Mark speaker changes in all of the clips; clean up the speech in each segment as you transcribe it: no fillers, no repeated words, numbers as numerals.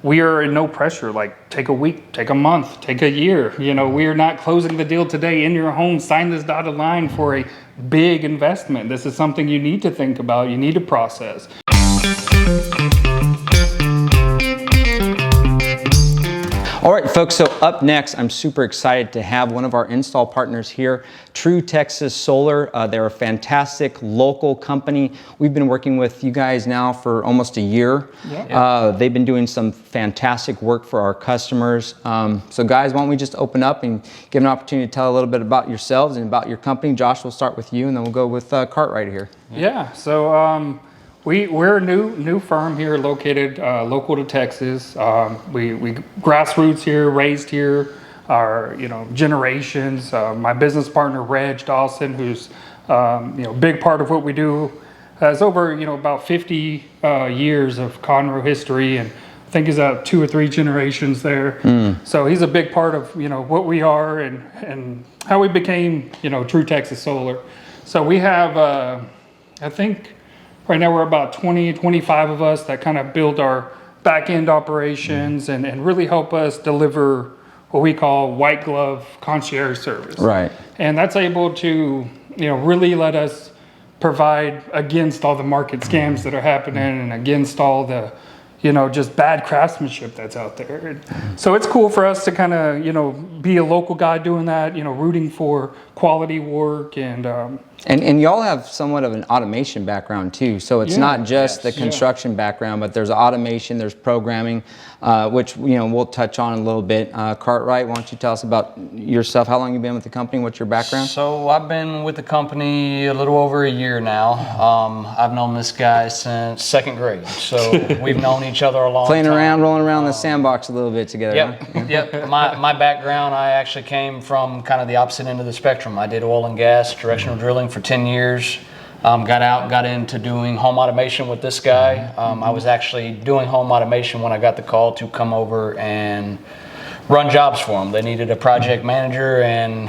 Speaker 1: we are in no pressure, like take a week, take a month, take a year. You know, we are not closing the deal today in your home, sign this dotted line for a big investment. This is something you need to think about, you need to process.
Speaker 2: All right, folks, so up next, I'm super excited to have one of our install partners here, True Texas Solar. They're a fantastic local company. We've been working with you guys now for almost a year. Yeah. They've been doing some fantastic work for our customers. So guys, why don't we just open up and give an opportunity to tell a little bit about yourselves and about your company. Josh, we'll start with you, and then we'll go with Cartwright here.
Speaker 1: Yeah, so we're a new firm here, located local to Texas. We grassroots here, raised here, our generations. My business partner Reg Dawson, who's big part of what we do, has over about 50 years of Conroe history, and I think he's at 2 or 3 generations there. So he's a big part of what we are and how we became True Texas Solar. So we have I think right now we're about 25 of us that kind of build our back-end operations and really help us deliver what we call white glove concierge service.
Speaker 2: Right.
Speaker 1: And that's able to really let us provide against all the market scams that are happening and against all the just bad craftsmanship that's out there. And so it's cool for us to kind of be a local guy doing that, rooting for quality work and
Speaker 2: y'all have somewhat of an automation background too, so it's not just the construction background, but there's automation, there's programming, which we'll touch on a little bit. Cartwright, why don't you tell us about yourself? How long you been with the company? What's your background?
Speaker 3: So I've been with the company a little over a year now. I've known this guy since 2nd grade, so we've known each other a long
Speaker 2: time. Playing around, rolling around the sandbox a little bit together.
Speaker 3: Yep, huh? Yep. My background, I actually came from kind of the opposite end of the spectrum. I did oil and gas, directional drilling for 10 years. Got into doing home automation with this guy. I was actually doing home automation when I got the call to come over and run jobs for him. They needed a project manager, and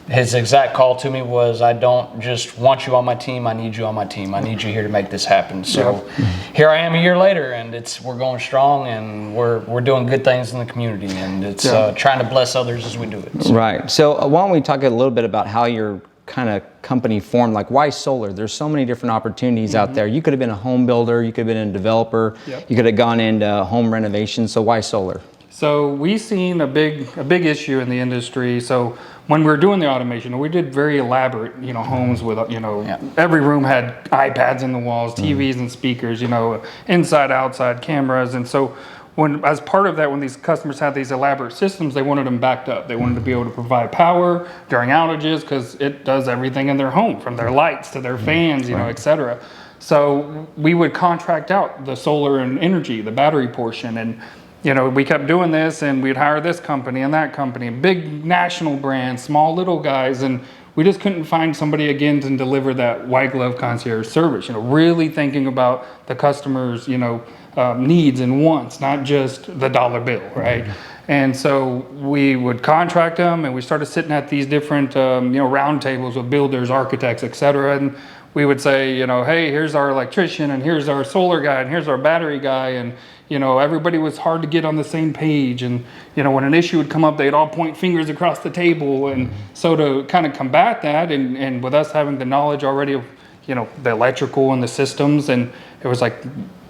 Speaker 3: his exact call to me was, I don't just want you on my team, I need you on my team. I need you here to make this happen. So here I am a year later, and we're going strong, and we're doing good things in the community, and it's trying to bless others as we do it. So.
Speaker 2: Right. So why don't we talk a little bit about how your kind of company formed? Like, why solar? There's so many different opportunities out there. You could have been a home builder, you could have been a developer, you could have gone into home renovation. So why solar?
Speaker 1: So we've seen a big issue in the industry. So when we were doing the automation, we did very elaborate, homes with, every room had iPads in the walls, TVs and speakers, inside, outside cameras. And so as part of that, when these customers had these elaborate systems, they wanted them backed up. They wanted to be able to provide power during outages, because it does everything in their home, from their lights to their fans, et cetera. So we would contract out the solar and energy, the battery portion, and we kept doing this, and we'd hire this company and that company, big national brands, small little guys, and we just couldn't find somebody again to deliver that white glove concierge service. Really thinking about the customer's needs and wants, not just the dollar bill, right? And so we would contract them, and we started sitting at these different round tables with builders, architects, et cetera, and we would say, hey, here's our electrician, and here's our solar guy, and here's our battery guy, and everybody was hard to get on the same page. And when an issue would come up, they'd all point fingers across the table. And so to kind of combat that, and with us having the knowledge already of the electrical and the systems, and it was like,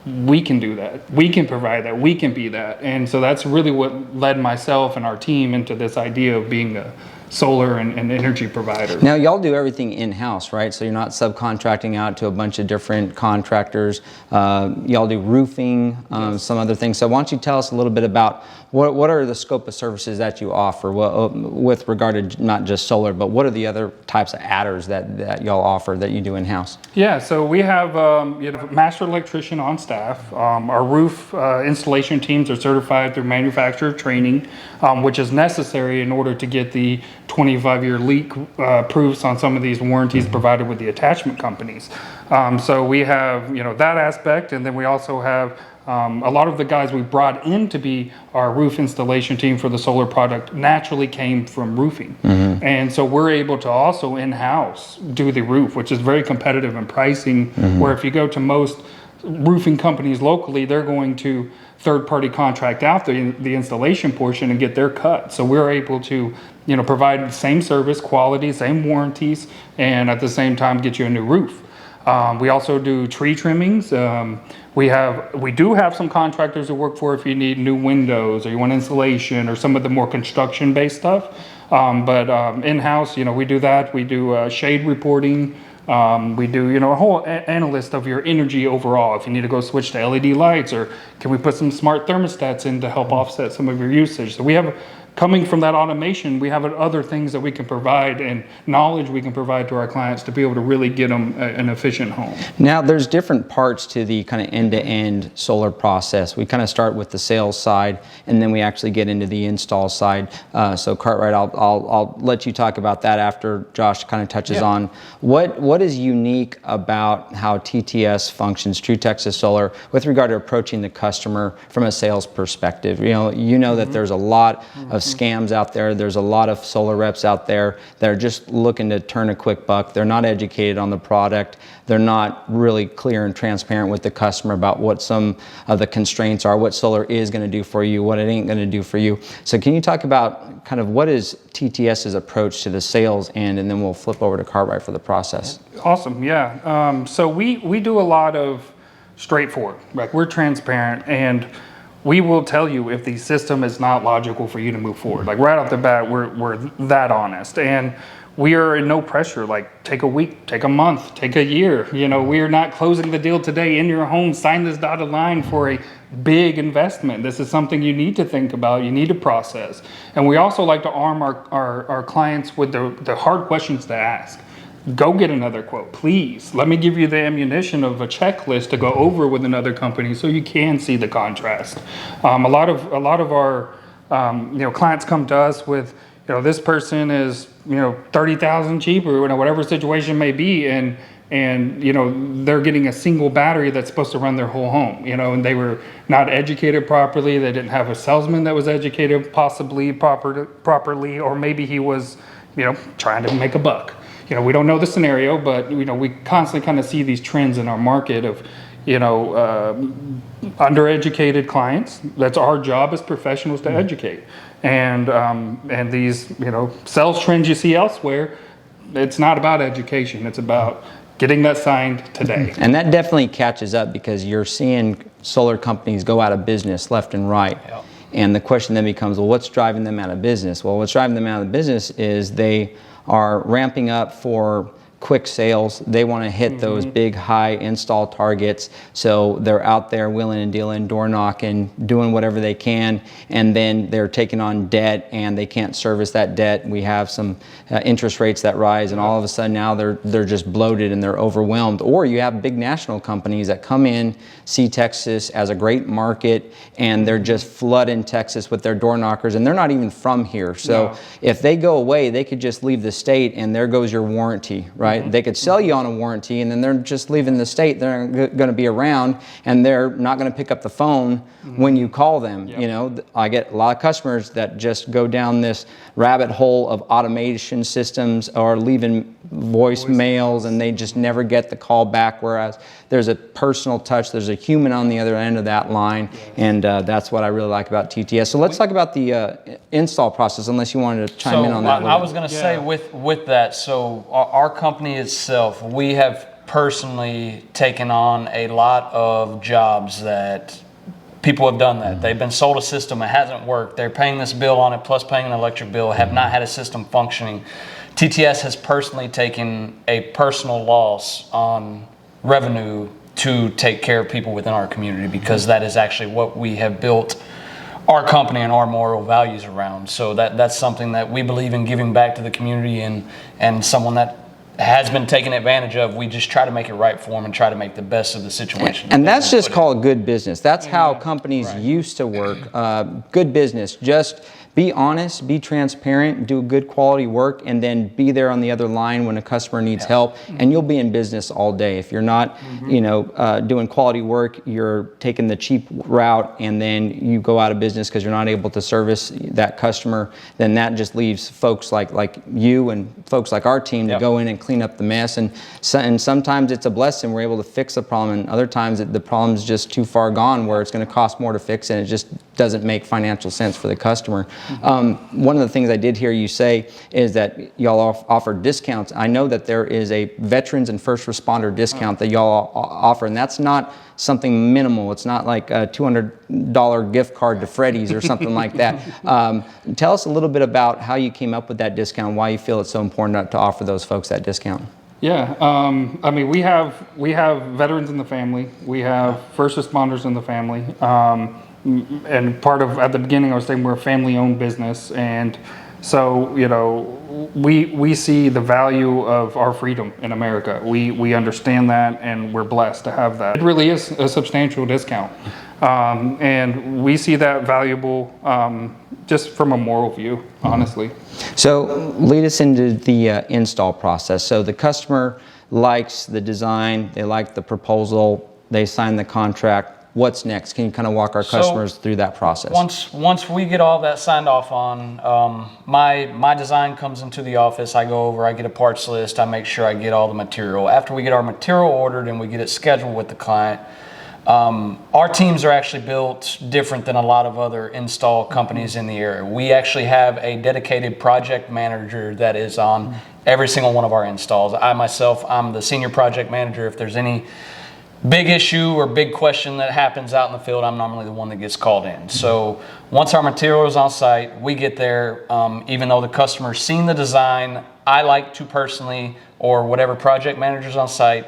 Speaker 1: we can do that, we can provide that, we can be that. And so that's really what led myself and our team into this idea of being a solar and energy provider.
Speaker 2: Now y'all do everything in-house, right? So you're not subcontracting out to a bunch of different contractors. Y'all do roofing, some other things. So why don't you tell us a little bit about what are the scope of services that you offer with regard to not just solar, but what are the other types of adders that y'all offer that you do in-house?
Speaker 1: Yeah, so we have master electrician on staff. Our roof installation teams are certified through manufacturer training, which is necessary in order to get the 25-year leak proofs on some of these warranties provided with the attachment companies. So we have that aspect, and then we also have a lot of the guys we brought in to be our roof installation team for the solar product naturally came from roofing. And so we're able to also in-house do the roof, which is very competitive in pricing, where if you go to most roofing companies locally, they're going to third-party contract out the installation portion and get their cut. So we're able to, provide the same service, quality, same warranties, and at the same time get you a new roof. We also do tree trimmings. We do have some contractors who work for if you need new windows or you want insulation or some of the more construction-based stuff. But in-house, we do that. We do shade reporting. We do, a whole analyst of your energy overall. If you need to go switch to LED lights, or can we put some smart thermostats in to help offset some of your usage? So we have, coming from that automation, we have other things that we can provide and knowledge we can provide to our clients to be able to really get them an efficient home.
Speaker 2: Now, there's different parts to the kind of end-to-end solar process. We kind of start with the sales side, and then we actually get into the install side. So Cartwright, I'll let you talk about that after Josh kind of touches on what is unique about how TTS functions, True Texas Solar, with regard to approaching the customer from a sales perspective. You know that there's a lot of scams out there. There's a lot of solar reps out there that are just looking to turn a quick buck. They're not educated on the product. They're not really clear and transparent with the customer about what some of the constraints are, what solar is going to do for you, what it ain't going to do for you. So can you talk about kind of what is TTS's approach to the sales end, and then we'll flip over to Cartwright for the process.
Speaker 1: Awesome, yeah. So we do a lot of straightforward, like we're transparent, and we will tell you if the system is not logical for you to move forward. Like right off the bat, we're that honest, and we are in no pressure. Like take a week, take a month, take a year. We are not closing the deal today in your home. Sign this dotted line for a big investment. This is something you need to think about. You need to process, and we also like to arm our clients with the hard questions to ask. Go get another quote, please. Let me give you the ammunition of a checklist to go over with another company so you can see the contrast. A lot of our clients come to us with, this person is 30,000 cheaper, whatever situation may be, and they're getting a single battery that's supposed to run their whole home, and they were not educated properly. They didn't have a salesman that was educated possibly properly, or maybe he was trying to make a buck. We don't know the scenario, but we constantly kind of see these trends in our market of undereducated clients. That's our job as professionals to educate, and these sales trends you see elsewhere. It's not about education. It's about getting that signed today.
Speaker 2: And that definitely catches up, because you're seeing solar companies go out of business left and right. Yep. And the question then becomes, well, what's driving them out of business? Well, what's driving them out of business is they are ramping up for quick sales. They want to hit those big high install targets, so they're out there wheeling and dealing, door knocking, doing whatever they can, and then they're taking on debt and they can't service that debt. We have some interest rates that rise, and all of a sudden now they're just bloated and they're overwhelmed. Or you have big national companies that come in, see Texas as a great market, and they're just flooding Texas with their door knockers, and they're not even from here. So if they go away, they could just leave the state and there goes your warranty, right? They could sell you on a warranty, and then they're just leaving the state. They're going to be around, and they're not going to pick up the phone when you call them. I get a lot of customers that just go down this rabbit hole of automation systems or leaving voicemails, and they just never get the call back, whereas there's a personal touch, there's a human on the other end of that line, and that's what I really like about TTS. So let's talk about the install process, unless you wanted to chime in on that.
Speaker 3: I was going to say with that, so our company itself, we have personally taken on a lot of jobs that people have done that. They've been sold a system, it hasn't worked. They're paying this bill on it, plus paying an electric bill, have not had a system functioning. TTS has personally taken a personal loss on revenue to take care of people within our community, because that is actually what we have built our company and our moral values around. So that's something that we believe in, giving back to the community, and someone that has been taken advantage of, we just try to make it right for them and try to make the best of the situation.
Speaker 2: And that's just called good business. That's how companies used to work. Good business. Just be honest, be transparent, do good quality work, and then be there on the other line when a customer needs help, and you'll be in business all day. If you're not, doing quality work, you're taking the cheap route, and then you go out of business because you're not able to service that customer, then that just leaves folks like you and folks like our team to go in and clean clean up the mess. And sometimes it's a blessing. We're able to fix the problem, and other times the problem's just too far gone where it's going to cost more to fix it, and it just doesn't make financial sense for the customer. One of the things I did hear you say is that y'all offer discounts. I know that there is a veterans and first responder discount that y'all offer, and that's not something minimal. It's not like a $200 gift card to Freddy's or something like that. Tell us a little bit about how you came up with that discount, why you feel it's so important to offer those folks that discount.
Speaker 1: Yeah, I mean, we have veterans in the family. We have first responders in the family. And at the beginning, I was saying we're a family-owned business, and so, you know, we see the value of our freedom in America. We understand that, and we're blessed to have that. It really is a substantial discount, and we see that valuable just from a moral view, honestly.
Speaker 2: So lead us into the install process. So the customer likes the design, they like the proposal, they sign the contract. What's next? Can you kind of walk our customers through that process?
Speaker 3: Once we get all that signed off on, my design comes into the office. I go over, I get a parts list, I make sure I get all the material. After we get our material ordered and we get it scheduled with the client, our teams are actually built different than a lot of other install companies in the area. We actually have a dedicated project manager that is on every single one of our installs. I myself, I'm the senior project manager. If there's any big issue or big question that happens out in the field, I'm normally the one that gets called in. So once our material is on site, we get there. Even though the customer's seen the design, I like to personally, or whatever project manager's on site,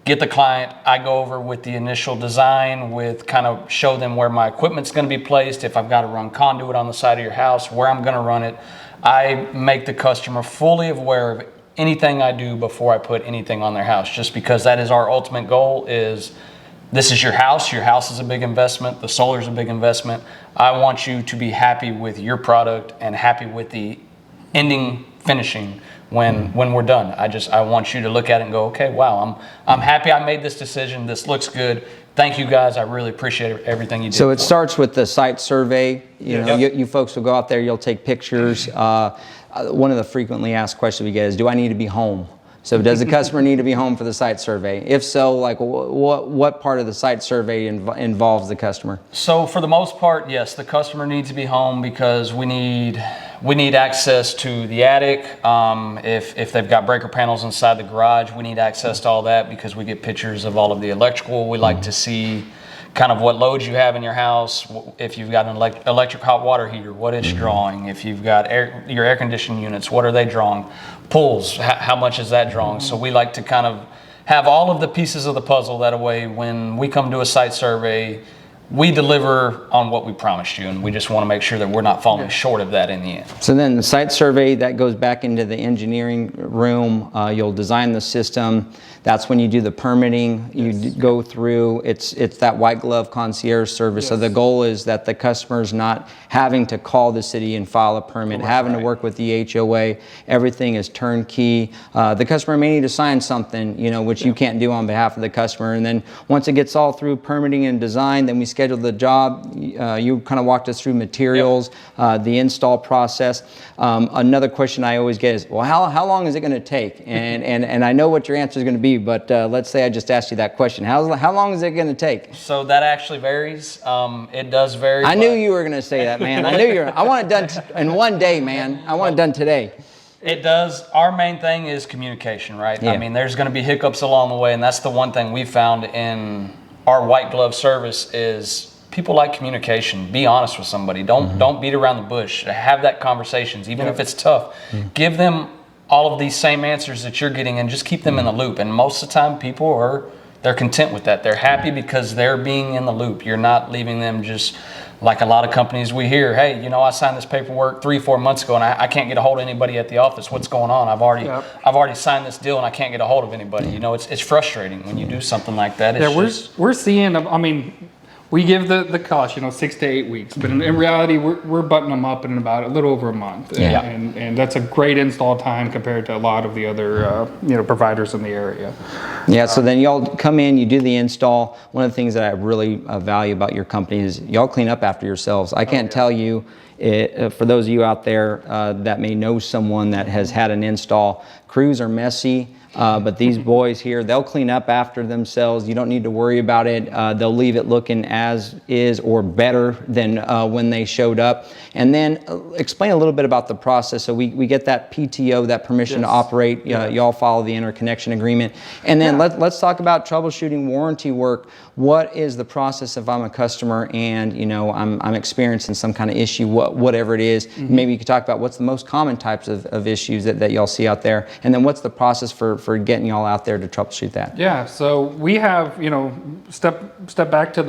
Speaker 3: get the client. I go over with the initial design, with kind of show them where my equipment's going to be placed, if I've got to run conduit on the side of your house, where I'm going to run it. I make the customer fully aware of anything I do before I put anything on their house, just because that is our ultimate goal. Is this is your house is a big investment, the solar is a big investment. I want you to be happy with your product and happy with the finishing when we're done. I want you to look at it and go, okay, wow, I'm happy I made this decision, this looks good. Thank you guys, I really appreciate everything you did.
Speaker 2: So it starts with the site survey. You folks will go out there, you'll take pictures. One of the frequently asked questions we get is, do I need to be home? So does the customer need to be home for the site survey? If so, like what part of the site survey involves the customer?
Speaker 3: So for the most part, yes, the customer needs to be home because we need access to the attic. If they've got breaker panels inside the garage, we need access to all that because we get pictures of all of the electrical. We like to see kind of what loads you have in your house. If you've got an electric hot water heater, what it's drawing. If you've got your air conditioning units, what are they drawing? Pulls, how much is that drawing? So we like to kind of have all of the pieces of the puzzle. That way, when we come to a site survey, we deliver on what we promised you, and we just want to make sure that we're not falling short of that in the end.
Speaker 2: So then the site survey, that goes back into the engineering room. You'll design the system. That's when you do the permitting. You go through, it's that white glove concierge service. So the goal is that the customer's not having to call the city and file a permit, having to work with the HOA. Everything is turnkey. The customer may need to sign something, which you can't do on behalf of the customer. And then once it gets all through permitting and design, then we schedule the job. You kind of walked us through materials, the install process. Another question I always get is, well, how long is it going to take? And I know what your answer is going to be, but let's say I just asked you that question. How long is it going to take?
Speaker 3: So that actually varies. It does vary.
Speaker 2: I knew you were going to say that, man. I want it done in one day, man. I want it done today.
Speaker 3: It does. Our main thing is communication, right?
Speaker 2: Yeah.
Speaker 3: I mean, there's going to be hiccups along the way, and that's the one thing we found in our white glove service is people like communication. Be honest with somebody. Don't beat around the bush. Have that conversations, even if it's tough. Give them all of these same answers that you're getting and just keep them in the loop. And most of the time they're content with that. They're happy because they're being in the loop. You're not leaving them just like a lot of companies we hear, hey, I signed this paperwork 3-4 months ago and I can't get a hold of anybody at the office. What's going on? I've already signed this deal and I can't get a hold of anybody. It's frustrating when you do something like that. It's
Speaker 1: we're seeing, We give the cost, 6 to 8 weeks, but in reality, we're buttoning them up in about a little over a month,
Speaker 2: Yeah.
Speaker 1: and that's a great install time compared to a lot of the other providers in the area.
Speaker 2: Yeah, so then y'all come in, you do the install. One of the things that I really value about your company is y'all clean up after yourselves. I can't tell you, for those of you out there that may know someone that has had an install, crews are messy. But these boys here, they'll clean up after themselves. You don't need to worry about it. They'll leave it looking as is or better than when they showed up. And then explain a little bit about the process. So we get that PTO, that permission to operate. Y'all follow the interconnection agreement. And then let's talk about troubleshooting warranty work. What is the process if I'm a customer and I'm experiencing some kind of issue, whatever it is? Maybe you could talk about what's the most common types of issues that y'all see out there, and then what's the process for getting y'all out there to troubleshoot that?
Speaker 1: Yeah, so we have, step back to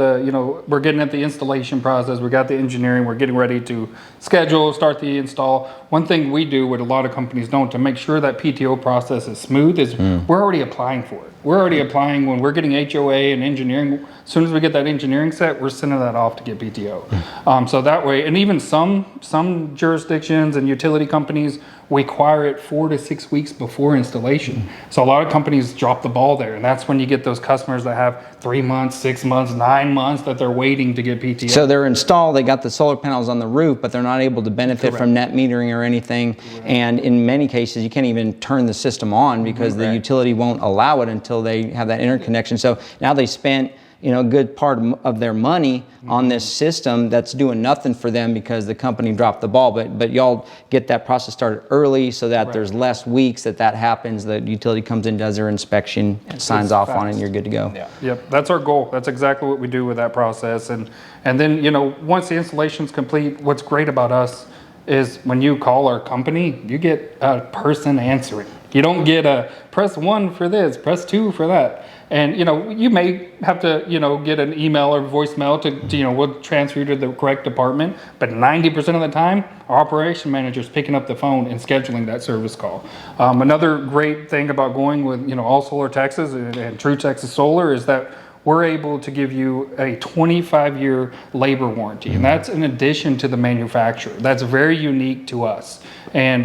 Speaker 1: we're getting at the installation process, we got the engineering, we're getting ready to schedule, start the install. One thing we do, what a lot of companies don't, to make sure that PTO process is smooth, is we're already applying for it. We're already applying when we're getting HOA and engineering. As soon as we get that engineering set, we're sending that off to get PTO. So that way, and even some jurisdictions and utility companies require it 4 to 6 weeks before installation. So a lot of companies drop the ball there, and that's when you get those customers that have 3 months, 6 months, 9 months that they're waiting to get PTO.
Speaker 2: So they're installed, they got the solar panels on the roof, but they're not able to benefit from net metering or anything. And in many cases, you can't even turn the system on because the utility won't allow it until they have that interconnection. So now they spent a good part of their money on this system that's doing nothing for them because the company dropped the ball. But y'all get that process started early so that there's less weeks that happens. The utility comes in, does their inspection, signs off on it, and you're good to go.
Speaker 3: Yeah.
Speaker 1: Yep, that's our goal. That's exactly what we do with that process. And then once the installation's complete, what's great about us is when you call our company, you get a person answering. You don't get a press 1 for this, press 2 for that. And you may have to get an email or voicemail to we'll transfer you to the correct department, but 90% of the time our operation manager is picking up the phone and scheduling that service call. Another great thing about going with All Solar Texas and True Texas Solar is that we're able to give you a 25-year labor warranty, and that's in addition to the manufacturer. That's very unique to us, and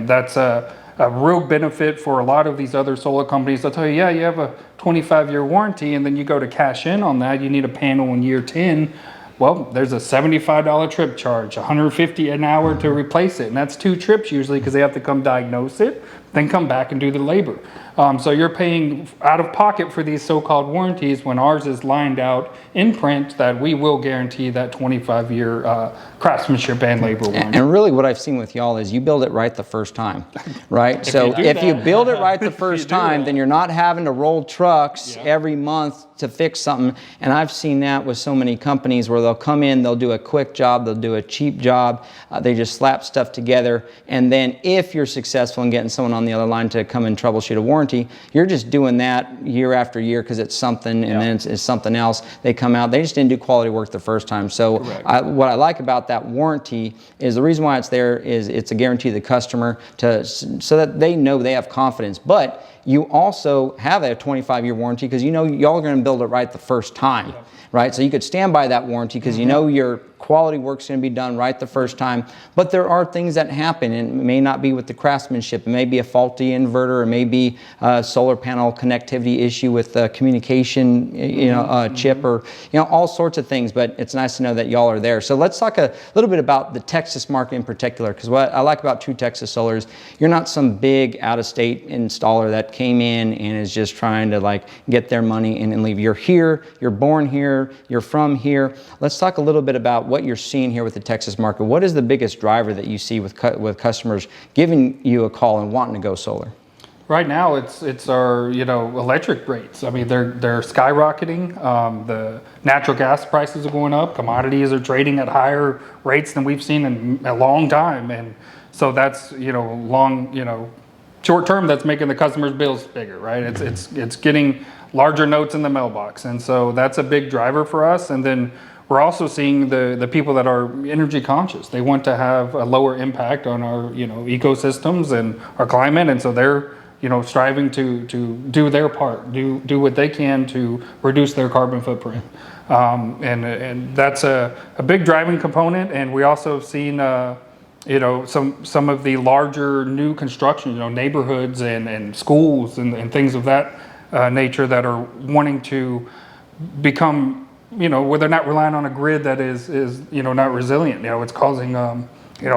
Speaker 1: that's a real benefit for a lot of these other solar companies. They'll tell you, you have a 25-year warranty, and then you go to cash in on that, you need a panel in year 10. Well, there's a $75 trip charge, $150 an hour to replace it, and that's 2 trips usually because they have to come diagnose it, then come back and do the labor. So you're paying out of pocket for these so-called warranties when ours is lined out in print that we will guarantee that 25-year craftsmanship and labor warranty.
Speaker 2: And really what I've seen with y'all is you build it right the first time, right? So if you build it right the first time, then you're not having to roll trucks every month to fix something. And I've seen that with so many companies where they'll come in, they'll do a quick job, they'll do a cheap job, they just slap stuff together. And then if you're successful in getting someone on the other line to come and troubleshoot a warranty, you're just doing that year after year because it's something and then it's something else. They come out, they just didn't do quality work the first time. So what I like about that warranty is the reason why it's there is it's a guarantee to the customer so that they know they have confidence. But you also have a 25-year warranty because y'all are going to build it right the first time, right? So you could stand by that warranty because your quality work's going to be done right the first time. But there are things that happen, and it may not be with the craftsmanship. It may be a faulty inverter. It may be a solar panel connectivity issue with the communication chip, or all sorts of things. But it's nice to know that y'all are there. So let's talk a little bit about the Texas market in particular, because what I like about True Texas Solar is you're not some big out-of-state installer that came in and is just trying to get their money and leave. You're here, you're born here, you're from here. Let's talk a little bit about what you're seeing here with the Texas market. What is the biggest driver that you see with customers giving you a call and wanting to go solar?
Speaker 1: Right now, it's our electric rates. I mean, they're skyrocketing. The natural gas prices are going up. Commodities are trading at higher rates than we've seen in a long time, and so that's short term. That's making the customers' bills bigger, right? It's getting larger notes in the mailbox, and so that's a big driver for us. And then we're also seeing the people that are energy conscious. They want to have a lower impact on our ecosystems and our climate, and so they're striving to do their part, do what they can to reduce their carbon footprint. And that's a big driving component. And we also have seen, some of the larger new construction, neighborhoods and schools and things of that nature that are wanting to become, where they're not relying on a grid that is not resilient. It's causing a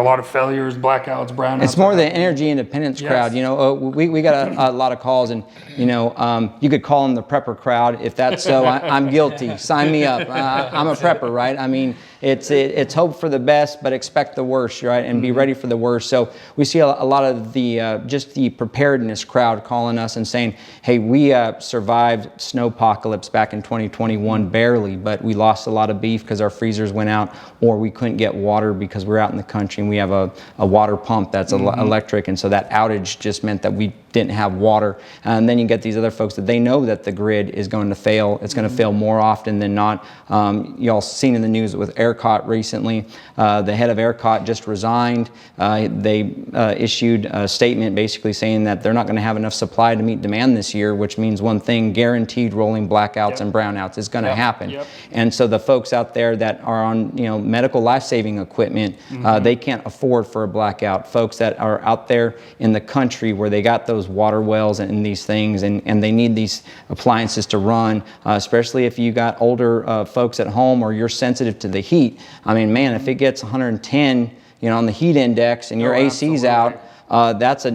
Speaker 1: lot of failures, blackouts, brownouts.
Speaker 2: It's more the energy independence crowd. We got a lot of calls, and you could call them the prepper crowd. If that's so, I'm guilty. Sign me up. I'm a prepper, right? I mean, it's hope for the best, but expect the worst, right? And be ready for the worst. So we see a lot of the just the preparedness crowd calling us and saying, hey, we survived snowpocalypse back in 2021 barely, but we lost a lot of beef because our freezers went out, or we couldn't get water because we're out in the country and we have a water pump that's electric, and so that outage just meant that we didn't have water. And then you get these other folks that they know that the grid is going to fail. It's going to fail more often than not. Y'all seen in the news with ERCOT recently. The head of ERCOT just resigned. They issued a statement basically saying that they're not going to have enough supply to meet demand this year, which means one thing: guaranteed rolling blackouts and brownouts is going to happen. And so the folks out there that are on medical life-saving equipment, they can't afford for a blackout. Folks that are out there in the country where they got those water wells and these things, and they need these appliances to run, especially if you got older folks at home or you're sensitive to the heat. I mean, man, if it gets 110 on the heat index and your AC's out, that's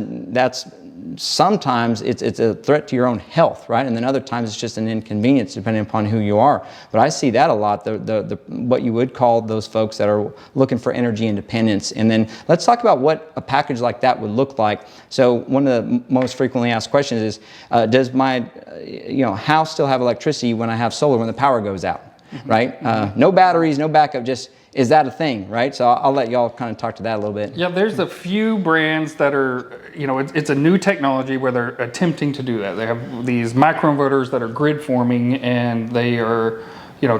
Speaker 2: sometimes it's a threat to your own health, right? And then other times it's just an inconvenience depending upon who you are. But I see that a lot, the what you would call those folks that are looking for energy independence. And then let's talk about what a package like that would look like. So one of the most frequently asked questions is, does my house still have electricity when I have solar when the power goes out, right? No batteries, no backup, just is that a thing, right? So I'll let y'all kind of talk to that a little bit.
Speaker 1: Yeah, there's a few brands that are, it's a new technology where they're attempting to do that. They have these microinverters that are grid forming, and they are,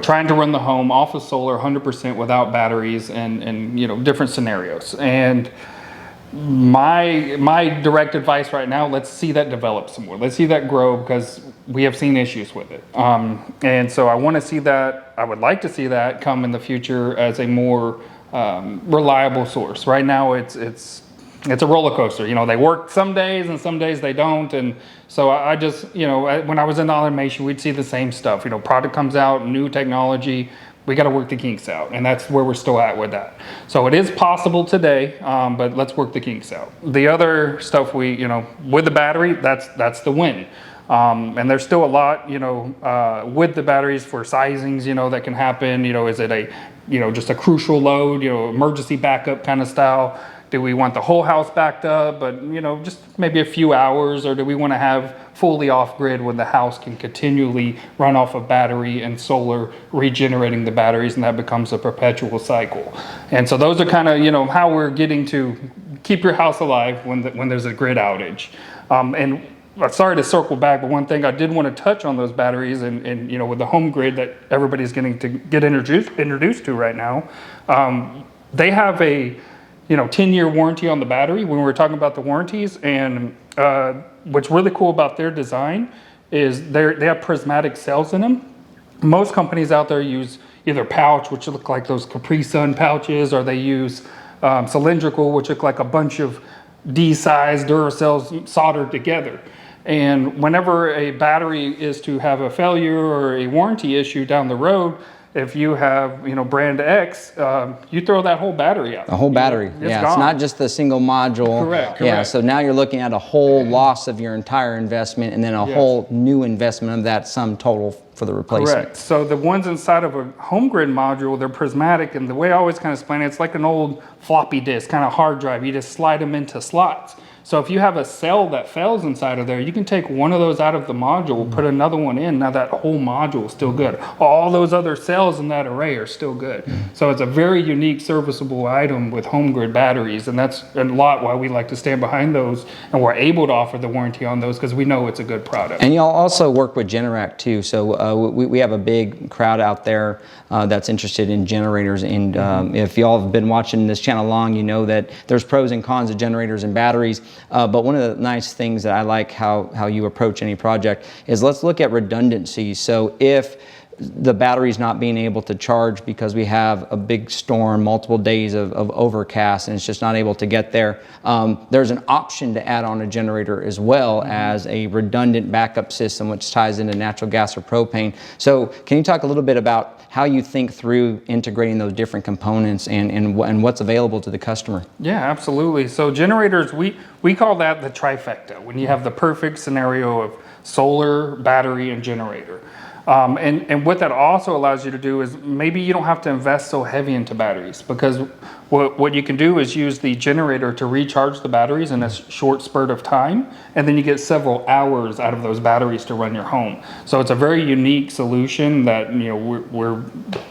Speaker 1: trying to run the home off of solar 100% without batteries and different scenarios. And my direct advice right now, let's see that develop some more. Let's see that grow, because we have seen issues with it. And so I want to see that, I would like to see that come in the future as a more reliable source. Right now it's a roller coaster. They work some days and some days they don't. And so I just, when I was in automation, we'd see the same stuff. Product comes out, new technology, we got to work the kinks out, and that's where we're still at with that. So it is possible today, but let's work the kinks out. The other stuff with the battery, that's the win. And there's still a lot, with the batteries for sizings, that can happen. Is it just a crucial load, emergency backup kind of style? Do we want the whole house backed up, but just maybe a few hours, or do we want to have fully off grid when the house can continually run off of battery and solar, regenerating the batteries, and that becomes a perpetual cycle? And so those are kind of how we're getting to keep your house alive when there's a grid outage. And sorry to circle back, but one thing I did want to touch on those batteries and with the HomeGrid that everybody's getting to get introduced to right now, they have a 10-year warranty on the battery when we were talking about the warranties. And what's really cool about their design is they have prismatic cells in them. Most companies out there use either pouch, which look like those Capri Sun pouches, or they use cylindrical, which look like a bunch of D-sized Duracells soldered together. And whenever a battery is to have a failure or a warranty issue down the road, if you have, brand X, you throw that whole battery out.
Speaker 2: The whole battery,
Speaker 1: It's
Speaker 2: yeah.
Speaker 1: gone.
Speaker 2: It's not just the single module.
Speaker 1: Correct.
Speaker 2: Yeah, so now you're looking at a whole loss of your entire investment, and then a whole new investment of that sum total for the replacement.
Speaker 1: Correct. So the ones inside of a HomeGrid module, they're prismatic, and the way I always kind of explain it, it's like an old floppy disk, kind of hard drive. You just slide them into slots. So if you have a cell that fails inside of there, you can take one of those out of the module, put another one in. Now that whole module is still good. All those other cells in that array are still good. So it's a very unique serviceable item with HomeGrid batteries, and that's a lot why we like to stand behind those, and we're able to offer the warranty on those because we know it's a good product.
Speaker 2: And y'all also work with Generac too. So we have a big crowd out there that's interested in generators. And if y'all have been watching this channel long, you know that there's pros and cons of generators and batteries. But one of the nice things that I like how you approach any project is let's look at redundancy. So if the battery's not being able to charge because we have a big storm, multiple days of overcast, and it's just not able to get there, there's an option to add on a generator as well as a redundant backup system which ties into natural gas or propane. So can you talk a little bit about how you think through integrating those different components and what's available to the customer?
Speaker 1: Yeah, absolutely. So generators, we call that the trifecta, when you have the perfect scenario of solar, battery, and generator. And what that also allows you to do is maybe you don't have to invest so heavy into batteries, because what you can do is use the generator to recharge the batteries in a short spurt of time, and then you get several hours out of those batteries to run your home. So it's a very unique solution that we're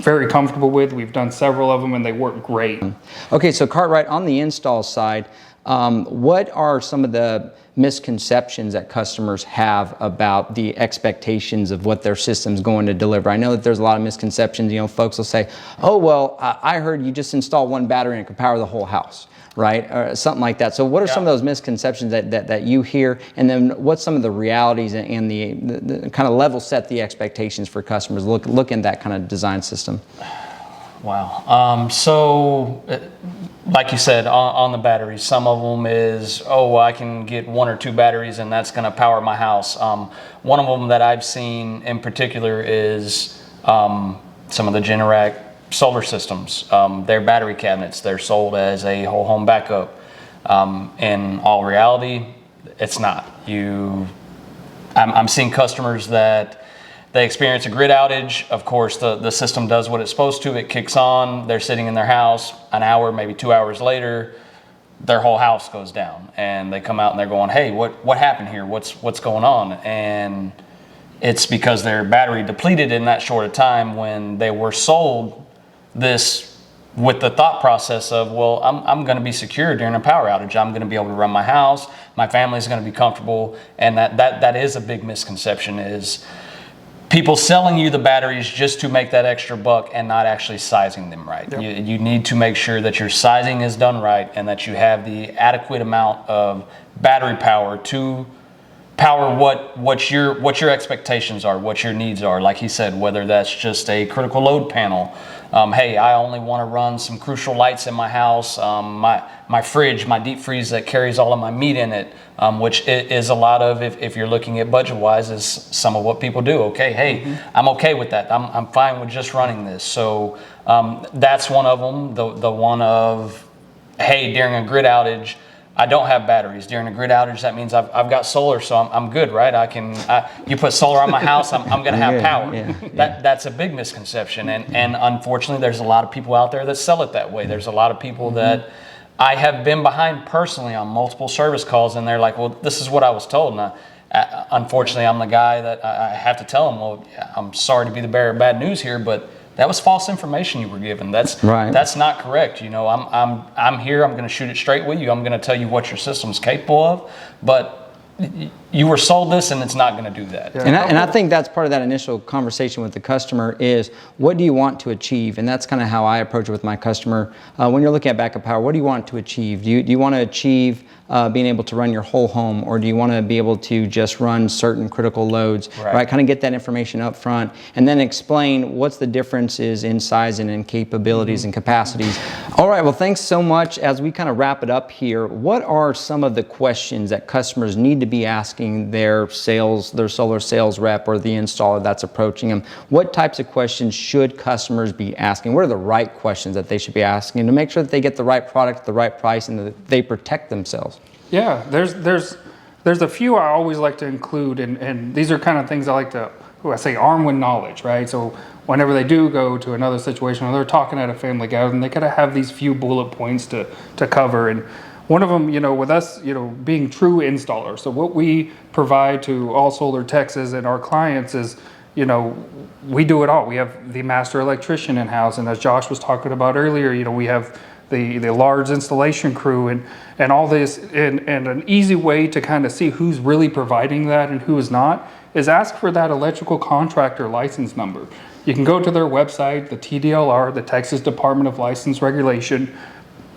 Speaker 1: very comfortable with. We've done several of them and they work great.
Speaker 2: Okay, so Cartwright, on the install side, what are some of the misconceptions that customers have about the expectations of what their system's going to deliver? I know that there's a lot of misconceptions. Folks will say, oh, well, I heard you just install one battery and it can power the whole house, right? Or something like that. So what are some of those misconceptions that you hear? And then what's some of the realities and the kind of level set the expectations for customers look in that kind of design system?
Speaker 3: Wow. So like you said, on the batteries, some of them is, oh, I can get 1 or 2 batteries and that's going to power my house. One of them that I've seen in particular is some of the Generac solar systems. Their battery cabinets, they're sold as a whole home backup. In all reality, it's not. I'm seeing customers that they experience a grid outage. Of course, the system does what it's supposed to. It kicks on. They're sitting in their house. An hour, maybe 2 hours later, their whole house goes down. And they come out and they're going, hey, what happened here? What's going on? And it's because their battery depleted in that short a time when they were sold this with the thought process of, well, I'm going to be secure during a power outage. I'm going to be able to run my house. My family's going to be comfortable. And that is a big misconception, is people selling you the batteries just to make that extra buck and not actually sizing them right. Yep. You need to make sure that your sizing is done right and that you have the adequate amount of battery power to power what your expectations are, what your needs are. Like he said, whether that's just a critical load panel. Hey, I only want to run some crucial lights in my house. My fridge, my deep freeze that carries all of my meat in it, which is a lot of, if you're looking at budget-wise, is some of what people do. Okay, hey, I'm okay with that. I'm fine with just running this. So that's one of them. The one of, hey, during a grid outage, I don't have batteries. During a grid outage, that means I've got solar, so I'm good, right? You put solar on my house, I'm going to have power. Yeah. That's a big misconception, and unfortunately, there's a lot of people out there that sell it that way. There's a lot of people that I have been behind personally on multiple service calls, and they're like, well, this is what I was told. And unfortunately, I'm the guy that I have to tell them, well, I'm sorry to be the bearer of bad news here, but that was false information you were given. That's right. That's not correct. I'm here. I'm going to shoot it straight with you. I'm going to tell you what your system's capable of, but you were sold this and it's not going to do that.
Speaker 2: Yeah. And I think that's part of that initial conversation with the customer is, what do you want to achieve? And that's kind of how I approach it with my customer. When you're looking at backup power, what do you want to achieve? Do you want to achieve being able to run your whole home, or do you want to be able to just run certain critical loads, right? Kind of get that information up front and then explain what's the differences in size and in capabilities and capacities. All right, well, thanks so much. As we kind of wrap it up here, what are some of the questions that customers need to be asking their solar sales rep or the installer that's approaching them? What types of questions should customers be asking? What are the right questions that they should be asking to make sure that they get the right product at the right price and that they protect themselves?
Speaker 1: Yeah, there's a few I always like to include, and these are kind of things I like to, arm with knowledge, right? So whenever they do go to another situation or they're talking at a family gathering, they gotta have these few bullet points to cover. And one of them, with us, being true installers. So what we provide to All Solar Texas and our clients is, we do it all. We have the master electrician in-house, and as Josh was talking about earlier, we have the large installation crew and all this, and an easy way to kind of see who's really providing that and who is not is ask for that electrical contractor license number. You can go to their website, the TDLR, the Texas Department of License Regulation,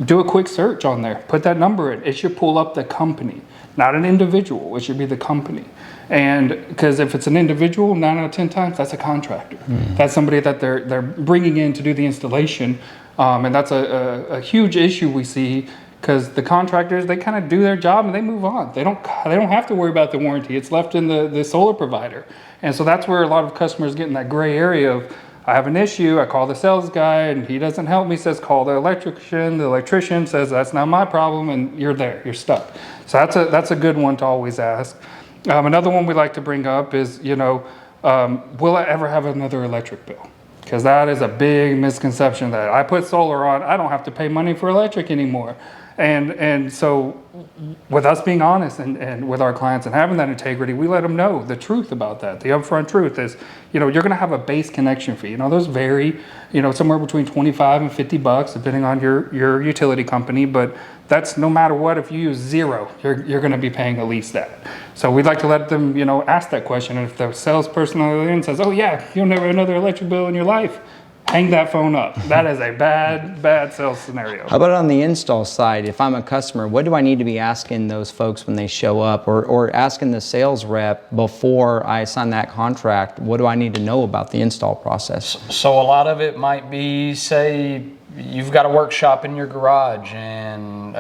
Speaker 1: do a quick search on there. Put that number in. It should pull up the company, not an individual. It should be the company. And because if it's an individual, 9 out of 10 times, that's a contractor. That's somebody that they're bringing in to do the installation. And that's a huge issue we see, because the contractors, they kind of do their job and they move on. They don't have to worry about the warranty. It's left in the solar provider. And so that's where a lot of customers get in that gray area of, I have an issue, I call the sales guy and he doesn't help me, says call the electrician. The electrician says that's not my problem, and you're there, you're stuck. So that's a good one to always ask. Another one we like to bring up is, will I ever have another electric bill? Because that is a big misconception, that I put solar on, I don't have to pay money for electric anymore. And so with us being honest and with our clients and having that integrity, we let them know the truth about that. The upfront truth is, you're going to have a base connection fee. Those vary, somewhere between 25 and 50 bucks, depending on your utility company. But that's no matter what. If you use zero, you're going to be paying at least that. So we'd like to let them, ask that question. And if the salesperson on the other end says, oh yeah, you'll never have another electric bill in your life, hang that phone up. That is a bad sales scenario.
Speaker 2: How about on the install side? If I'm a customer, what do I need to be asking those folks when they show up, or asking the sales rep before I sign that contract? What do I need to know about the install process?
Speaker 3: So a lot of it might be, say, you've got a workshop in your garage and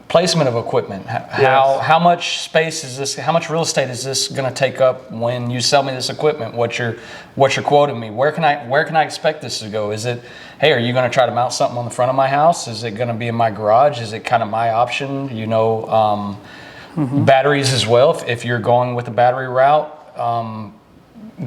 Speaker 3: placement of equipment. How much space is this? How much real estate is this going to take up when you sell me this equipment? What you're quoting me? Where can I expect this to go? Is it, hey, are you going to try to mount something on the front of my house? Is it going to be in my garage? Is it kind of my option? Batteries as well. If you're going with the battery route,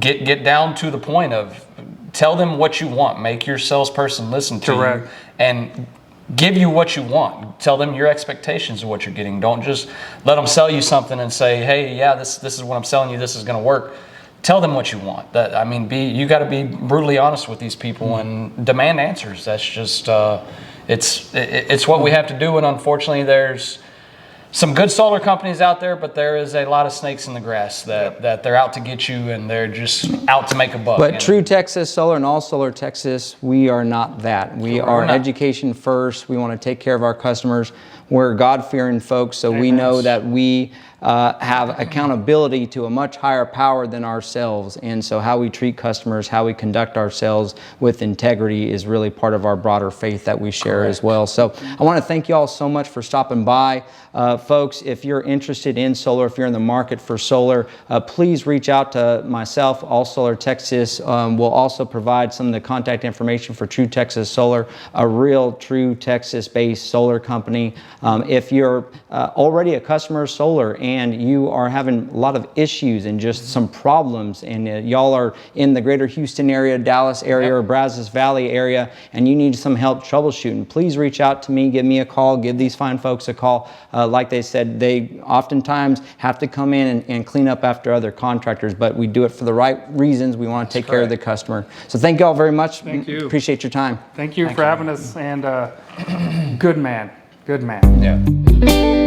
Speaker 3: get down to the point of, tell them what you want. Make your salesperson listen to you and give you what you want. Tell them your expectations of what you're getting. Don't just let them sell you something and say, hey, yeah, this is what I'm selling you. This is going to work. Tell them what you want. You got to be brutally honest with these people and demand answers. That's just, it's what we have to do. And unfortunately, there's some good solar companies out there, but there is a lot of snakes in the grass that they're out to get you, and they're just out to make a buck.
Speaker 2: But True Texas Solar and All Solar Texas, we are not that. We are education first. We want to take care of our customers. We're God-fearing folks, so we know that we have accountability to a much higher power than ourselves. And so how we treat customers, how we conduct ourselves with integrity is really part of our broader faith that we share as well. So I want to thank you all so much for stopping by. Folks, if you're interested in solar, if you're in the market for solar, please reach out to myself. All Solar Texas will also provide some of the contact information for True Texas Solar, a real true Texas-based solar company. If you're already a customer of solar and you are having a lot of issues and just some problems, and y'all are in the greater Houston area, Dallas area, or Brazos Valley area, and you need some help troubleshooting, please reach out to me, give me a call, give these fine folks a call. Like they said, they oftentimes have to come in and clean up after other contractors, but we do it for the right reasons. We want to take care of the customer. So thank you all very much.
Speaker 1: Thank you.
Speaker 2: Appreciate your time.
Speaker 1: Thank you for having us, and good man. Good man.
Speaker 3: Yeah.